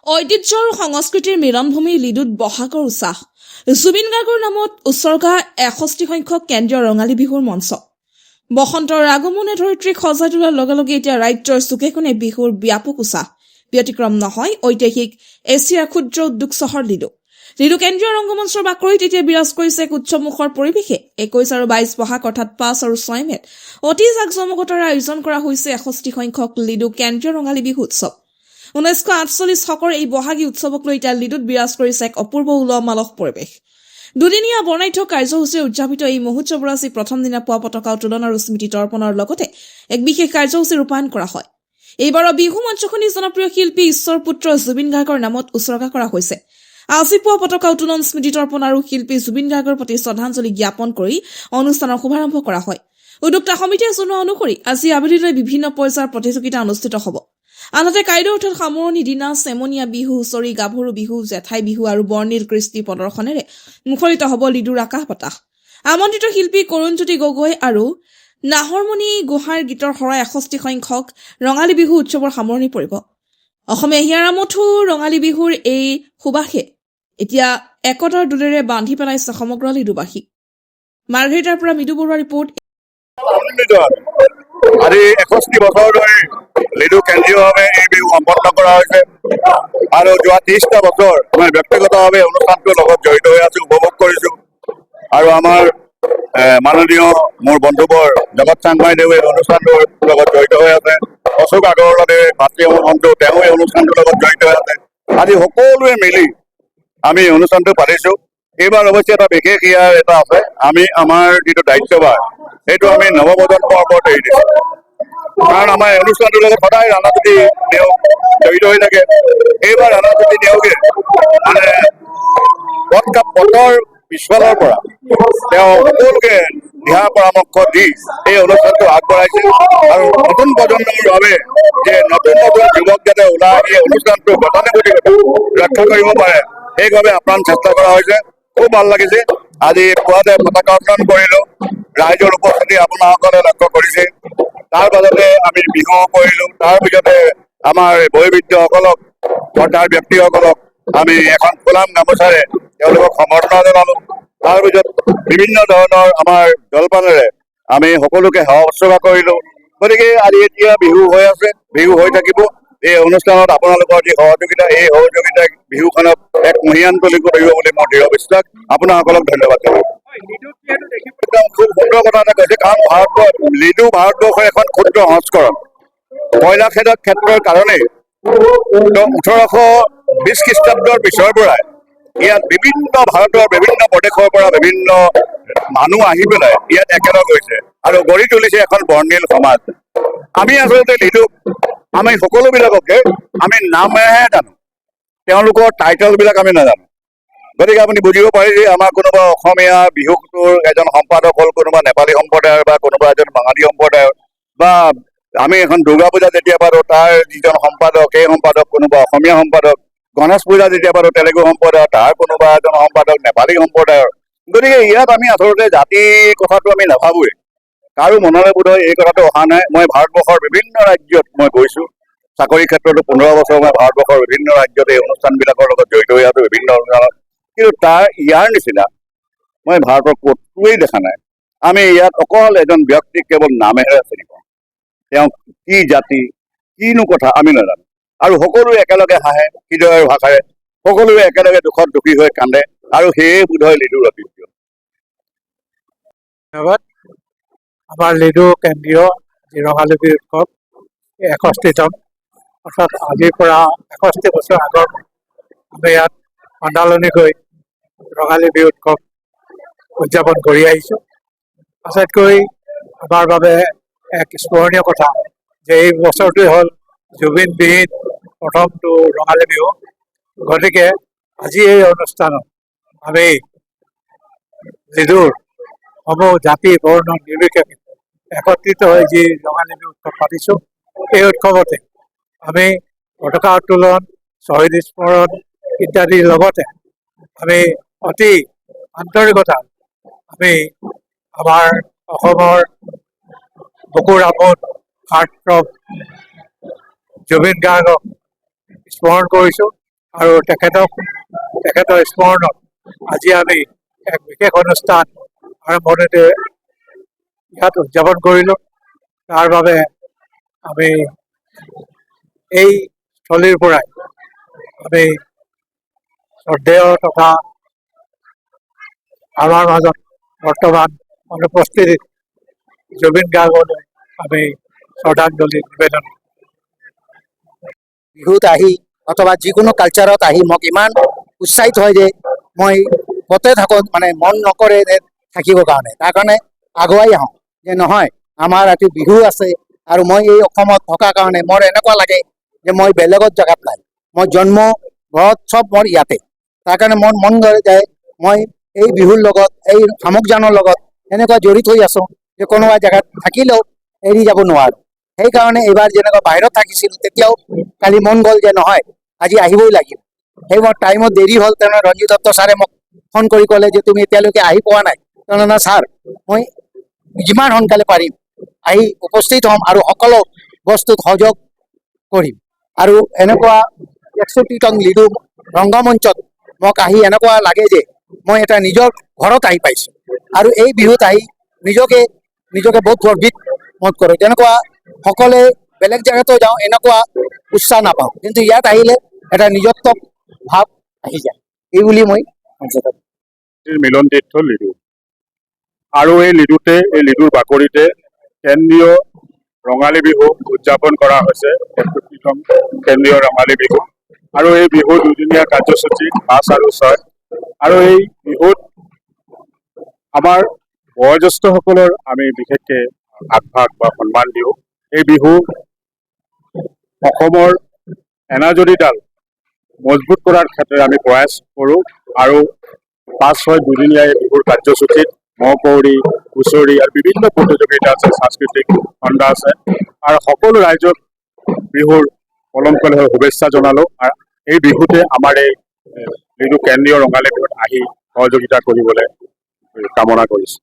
ঐতিহ্য আৰু সংস্কৃতিৰ মিলনভূমি লিডুত বহাগৰ উৎসাহ। জুবিন গাৰ্গৰ নামত উৎসৰ্গা ৬১ সংখ্যক কেন্দ্ৰীয় ৰঙালী বিহুৰ মঞ্চ। বসন্তৰ আগমনে ধৰিত্ৰীক সজাই তোলাৰ লগে লগে এতিয়া ৰাজ্যৰ চুকে কোণে বিহুৰ ব্যাপক উৎসাহ। ব্যতিক্ৰম নহয় ঐতিহাসিক এছিয়াৰ ক্ষুদ্ৰ উদ্যোগ চহৰ লিডু। লিডু কেন্দ্ৰীয় ৰংগমঞ্চৰ বাকৰিত এতিয়া বিৰাজ কৰিছে এক উৎসৱমুখৰ পৰিৱেশে। ২১ আৰু ২২ বহাগ অৰ্থাৎ ৫ আৰু ৬ মেত অতি জাকজমকতাৰে আয়োজন কৰা হৈছে ৬১ সংখ্যক লিডু কেন্দ্ৰীয় ৰঙালী বিহু উৎসৱ। ১৯৪৮ চকৰ এই বহাগী উৎসৱক লৈ এতিয়া লিডুত বিৰাজ কৰিছে এক অপূৰ্ব উলহ মালহ পৰিৱেশ। দুদিনীয়া বৰ্ণাঢ্য কাৰ্যসূচীৰে উদযাপিত এই মহোৎসৱৰ আজি প্ৰথম দিনা পুৱা পতাকা উত্তোলন আৰু স্মৃতি তৰ্পণৰ লগতে এক বিশেষ কাৰ্যসূচী ৰূপায়ণ কৰা হয়। এইবাৰৰ বিহু মঞ্চখনি জনপ্ৰিয় শিল্পী ঈশ্বৰ পুত্ৰ জুবিন গাৰ্গৰ নামত উৎসৰ্গা কৰা হৈছে। আজি পুৱা পতাকা উত্তোলন, স্মৃতি তৰ্পণ আৰু শিল্পী জুবিন গাৰ্গৰ প্ৰতি শ্ৰদ্ধাঞ্জলি জ্ঞাপন কৰি অনুষ্ঠানৰ শুভাৰম্ভ কৰা হয়। উদ্যোক্তা সমিতিয়ে জনোৱা অনুসৰি আজি আবেলিলৈ বিভিন্ন পৰ্যায়ৰ প্ৰতিযোগিতা অনুষ্ঠিত হ'ব। আনহাতে কাইলৈ অৰ্থাৎ সামৰণি দিনা চেমনীয়া বিহু, হুঁচৰি, গাভৰু বিহু, জেঠাই বিহু আৰু বৰ্ণিল কৃষ্টি প্ৰদৰ্শনেৰে মুখৰিত হ'ব লিডুৰ আকাশ বতাহ। আমন্ত্ৰিত শিল্পী কৰুণজ্যোতি গগৈ আৰু নাহৰমণি গোহাঁইৰ গীতৰ শৰাই ৬১ সংখ্যক ৰঙালী বিহু উৎসৱৰ সামৰণি পৰিব। অসমীয়া হিয়াৰামঠো ৰঙালী বিহুৰ এই সুবাসে এতিয়া একতাৰ দোলেৰে বান্ধি পেলাইছে সমগ্ৰ লিডুবাসী। মাৰ্ঘেৰিটাৰ পৰা মৃদু বৰুৱা ৰিপৰ্ট। আজি ৬১ বছৰ ধৰি লিডু কেন্দ্ৰীয়ভাৱে এই বিহু সম্পন্ন কৰা হৈছে আৰু যোৱা ৩০টা বছৰ মই ব্যক্তিগতভাৱে অনুষ্ঠানটোৰ লগত জড়িত হৈ আছো, উপভোগ কৰিছো। আৰু আমাৰ মাননীয় মোৰ বন্ধুবৰ জগত চাংমাইদেৱে অনুষ্ঠানটোৰ লগত জড়িত হৈ আছে। অশোক আগৰৱালাদেৱে ভাতৃ বন্ধু, তেওঁ এই অনুষ্ঠানটোৰ লগত জড়িত হৈ আছে। আজি সকলোৱে মিলি আমি অনুষ্ঠানটো পাতিছো। এইবাৰ অৱশ্যে এটা বিশেষ ইয়াৰ এটা আছে, আমি আমাৰ যিটো দায়িত্বভাৰ সেইটো আমি নৱপ্ৰজন্মৰ ওপৰত এৰি দিছো। কাৰণ আমাৰ অনুষ্ঠানটোৰ লগত সদায় ৰাণাজ্যোতি নেওগ জড়িত হৈ থাকে। এইবাৰ ৰাণাজ্যোতি নেওগে মানে পথৰ পিছফালৰ পৰা তেওঁ সকলোকে দিহা পৰামৰ্শ দি এই অনুষ্ঠানটো আগবঢ়াইছে আৰু নতুন প্ৰজন্মৰ বাবে যে নতুন যুৱক যাতে ওলাই আহি অনুষ্ঠানটো গতানুগতিকতা ৰক্ষা কৰিব পাৰে সেইবাবে আপ্ৰাণ চেষ্টা কৰা হৈছে। খুব ভাল লাগিছে। আজি পুৱাতে পতাকা উত্তোলন কৰিলো, ৰাইজৰ উপস্থিতি আপোনাসকলে লক্ষ্য কৰিছে। তাৰ পাছতে আমি বিহু কৰিলো, তাৰ পিছতে আমাৰ বয়োবৃদ্ধসকলক, শ্ৰদ্ধাৰ ব্যক্তিসকলক আমি এখন ফুলাম গামোচাৰে তেওঁলোকক সম্বৰ্ধনা জনালো। তাৰপিছত বিভিন্ন ধৰণৰ আমাৰ জলপানেৰে আমি সকলোকে সেৱা উৎসৰ্গা কৰিলো। গতিকে আজি এতিয়া বিহু হৈ আছে, বিহু হৈ থাকিব। এই অনুষ্ঠানত আপোনালোকৰ যি সহযোগিতা, এই সহযোগিতাই বিহুখনক এক মহিয়ান তুলি কৰিব বুলি মোৰ দৃঢ় বিশ্বাস। আপোনাসকলক ধন্যবাদ জনাইছো। একদম খুব সুন্দৰ কথা এটা কৈছে, কাৰণ লিডু ভাৰতবৰ্ষৰ এখন ক্ষুদ্ৰ সংস্কৰণ। কয়লা ক্ষেত্ৰৰ কাৰণেই ১৮২০ খ্ৰীষ্টাব্দৰ পিছৰ পৰাই ইয়াত ভাৰতৰ বিভিন্ন প্ৰদেশৰ পৰা বিভিন্ন মানুহ আহি পেলাই ইয়াত একেলগ হৈছে আৰু গঢ়ি তুলিছে এখন বৰ্ণিল সমাজ। আমি আচলতে লিডুক আমি সকলোবিলাককে আমি নামেহে জানো, তেওঁলোকৰ টাইটেলবিলাক আমি নাজানো। গতিকে আপুনি বুজিব পাৰে যে আমাৰ কোনোবা অসমীয়া বিহুটোৰ এজন সম্পাদক হ'ল কোনোবা নেপালী সম্প্ৰদায়ৰ বা কোনোবা এজন বাঙালী সম্প্ৰদায়ৰ, বা আমি এখন দুৰ্গা পূজা যেতিয়া পাতো তাৰ যিজন সম্পাদক সেই সম্পাদক কোনোবা অসমীয়া সম্পাদক, গণেশ পূজা যেতিয়া পাতো তেলেগু সম্প্ৰদায়ৰ তাৰ কোনোবা এজন সম্পাদক নেপালী সম্প্ৰদায়ৰ। গতিকে ইয়াত আমি আচলতে জাতি কথাটো আমি নাভাবোৱেই, কাৰো মনলৈ বোধহয় এই কথাটো অহা নাই। মই ভাৰতবৰ্ষৰ বিভিন্ন ৰাজ্যত মই গৈছো, চাকৰি ক্ষেত্ৰতো ১৫ বছৰ মই ভাৰতবৰ্ষৰ বিভিন্ন ৰাজ্যত এই অনুষ্ঠানবিলাকৰ লগত জড়িত হৈ আছো, বিভিন্ন অনুষ্ঠানত। কিন্তু ইয়াৰ নিচিনা মই ভাৰতৰ ক'তোৱেই দেখা নাই। আমি ইয়াত অকল এজন ব্যক্তিক কেৱল নামেৰে চিনি পাওঁ, তেওঁ কি জাতি কিনো কথা আমি নাজানো। আৰু সকলোৱে একেলগে হাঁহে হৃদয়ৰ ভাষাৰে, সকলোৱে একেলগে দুখত দুখী হৈ কান্দে, আৰু সেয়ে বোধহয় লিডুৰ ঐতিহ্য। ধন্যবাদ। আমাৰ লিডু কেন্দ্ৰীয় যি ৰঙালী বিহু উৎসৱ ৬১তম, অৰ্থাৎ আজিৰ পৰা ৬১ বছৰ আগৰ আমি ইয়াত সন্ধালনি গৈ ৰঙালী বিহু উৎসৱ উদযাপন কৰি আহিছোঁ। আটাইতকৈ আমাৰ বাবে এক স্মৰণীয় কথা যে এই বছৰটোৱে হ'ল জুবিনবিহীন প্ৰথমটো ৰঙালী বিহু। গতিকে আজি এই অনুষ্ঠানত আমি লিডুৰ সমূহ জাতি বৰ্ণ নিৰ্বিশেষে একত্ৰিত হৈ যি ৰঙালী বিহু উৎসৱ পাতিছোঁ, এই উৎসৱতে আমি পতাকা উত্তোলন, শ্বহীদ স্মৰণ ইত্যাদিৰ লগতে আমি অতি আন্তৰিকতা আমি আমাৰ অসমৰ বুকুৰ আপোন হাৰ্টথ্ৰব জুবিন গাৰ্গক স্মৰণ কৰিছোঁ। আৰু তেখেতৰ স্মৰণত আজি আমি এক বিশেষ অনুষ্ঠান আৰম্ভণিতে ইয়াত উদযাপন কৰিলোঁ। তাৰ বাবে আমি এই স্থলীৰ পৰাই আমি শ্ৰদ্ধেয় তথা আমাৰ মাজত বৰ্তমান অনুপস্থিত জুবিন গাৰ্গলৈ আমি শ্ৰদ্ধাঞ্জলি নিবেদন বিহুত আহি অথবা যিকোনো কালচাৰত আহি মোক ইমান উৎসাহিত হয় যে মই কতে থাকোঁ মানে মন নকৰে যে থাকিবৰ কাৰণে, তাৰ কাৰণে আগুৱাই আহোঁ যে নহয় আমাৰ আজি বিহু আছে আৰু মই এই অসমত থকাৰ কাৰণে মোৰ এনেকুৱা লাগে যে মই বেলেগত জেগাত নাই, মই জন্ম ঘৰত চব মোৰ ইয়াতে, তাৰ কাৰণে মোৰ মন কৰে যে মই এই বিহুৰ লগত এই শামুকজানৰ লগত এনেকুৱা জড়িত হৈ আছোঁ যে কোনোবা জেগাত থাকিলেও এৰি যাব নোৱাৰোঁ। সেইকাৰণে এইবাৰ যেনেকুৱা বাহিৰত থাকিছিলোঁ তেতিয়াও কালি মন গ'ল যে নহয় আজি আহিবই লাগিব। সেইবোৰ টাইমত দেৰি হ'ল, তেনেহ'লে ৰঞ্জিত দত্ত ছাৰে মোক ফোন কৰি ক'লে যে তুমি এতিয়ালৈকে আহি পোৱা নাই। তেনেহ'লে ছাৰ মই যিমান সোনকালে পাৰিম আহি উপস্থিত হ'ম আৰু সকলো বস্তুত সহযোগ কৰিম। আৰু এনেকুৱা 61তম লিডু ৰংগমঞ্চত মোক আহি এনেকুৱা লাগে যে মই এটা নিজৰ ঘৰত আহি পাইছোঁ আৰু এই বিহুত আহি নিজকে বহুত গৰ্বিত বোধ কৰোঁ। তেনেকুৱা সকলোৱে বেলেগ জেগাতো যাওঁ এনেকুৱা উৎসাহ নাপাওঁ, কিন্তু ইয়াত আহিলে এটা নিজত্ব ভাৱ আহি যায়, এই বুলি মই মিলন তীৰ্থ লিডু আৰু এই লিডুৰ বাকৰিতে কেন্দ্ৰীয় ৰঙালী বিহু উদযাপন কৰা হৈছে, 61তম কেন্দ্ৰীয় ৰঙালী বিহু। আৰু এই বিহুৰ দুদিনীয়া কাৰ্যসূচী 5 আৰু 6। আৰু এই বিহুত আমাৰ বয়োজ্যেষ্ঠসকলৰ আমি বিশেষকৈ আগভাগ বা সন্মান দিওঁ। এই বিহু অসমৰ এনাজৰীডাল মজবুত কৰাৰ ক্ষেত্ৰত আমি প্ৰয়াস কৰোঁ। আৰু 5-6 দুদিনীয়া এই বিহুৰ কাৰ্যসূচীত মহকৌৰি, হুঁচৰি আৰু বিভিন্ন প্ৰতিযোগিতা আছে, সাংস্কৃতিক খণ্ডা আছে। আৰু সকলো ৰাইজক বিহুৰ পলমকলে শুভেচ্ছা জনালোঁ। আৰু এই বিহুতে আমাৰ এই লিডু কেন্দ্ৰীয় ৰঙালী বিহুত আহি সহযোগিতা কৰিবলৈ কামনা কৰিছোঁ।